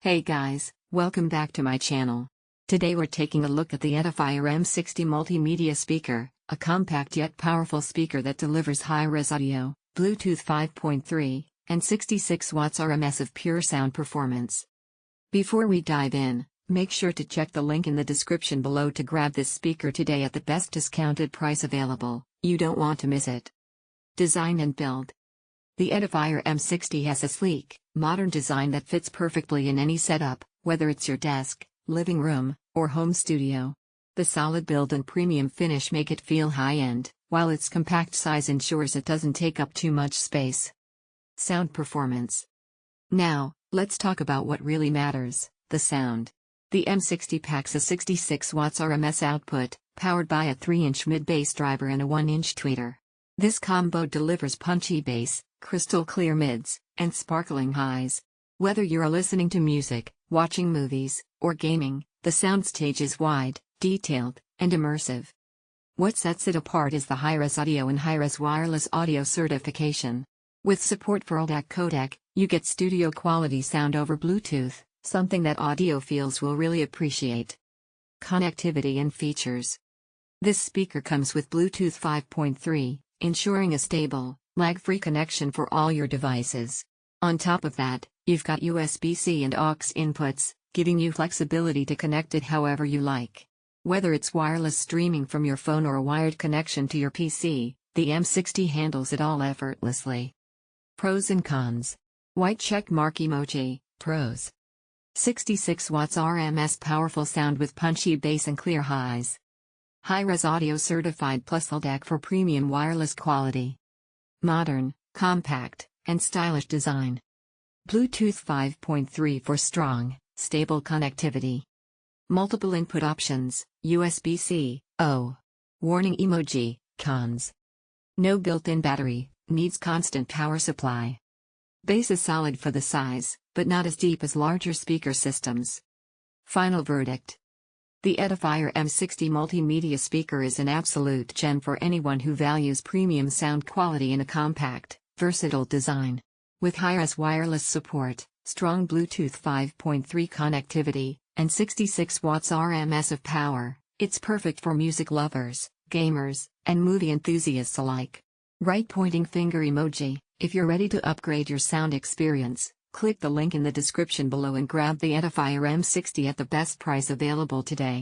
Hey guys, welcome back to my channel. Today we're taking a look at the Edifier M60 Multimedia Speaker, a compact yet powerful speaker that delivers high-res audio, Bluetooth 5.3, and 66 watts RMS of pure sound performance. Before we dive in, make sure to check the link in the description below to grab this speaker today at the best discounted price available. You don't want to miss it. Design and build. The Edifier M60 has a sleek, modern design that fits perfectly in any setup, whether it's your desk, living room, or home studio. The solid build and premium finish make it feel high-end, while its compact size ensures it doesn't take up too much space. Sound performance. Now, let's talk about what really matters, the sound. The M60 packs a 66 watts RMS output, powered by a 3-inch mid-bass driver and a 1-inch tweeter. This combo delivers punchy bass, crystal clear mids, and sparkling highs. Whether you're listening to music, watching movies, or gaming, the soundstage is wide, detailed, and immersive. What sets it apart is the high-res audio and high-res wireless audio certification. With support for LDAC codec, you get studio-quality sound over Bluetooth, something that audiophiles will really appreciate. Connectivity and features. This speaker comes with Bluetooth 5.3, ensuring a stable, lag-free connection for all your devices. On top of that, you've got USB-C and aux inputs, giving you flexibility to connect it however you like. Whether it's wireless streaming from your phone or a wired connection to your PC, the M60 handles it all effortlessly. Pros and cons. White check mark emoji. Pros. 66 watts RMS powerful sound with punchy bass and clear highs. High-res audio certified plus LDAC for premium wireless quality. Modern, compact, and stylish design. Bluetooth 5.3 for strong, stable connectivity. Multiple input options, USB-C, O. Warning emoji. Cons. No built-in battery, needs constant power supply. Bass is solid for the size, but not as deep as larger speaker systems. Final verdict. The Edifier M60 Multimedia Speaker is an absolute gem for anyone who values premium sound quality in a compact, versatile design. With high-res wireless support, strong Bluetooth 5.3 connectivity, and 66 watts RMS of power, it's perfect for music lovers, gamers, and movie enthusiasts alike. Right pointing finger emoji. If you're ready to upgrade your sound experience, click the link in the description below and grab the Edifier M60 at the best price available today.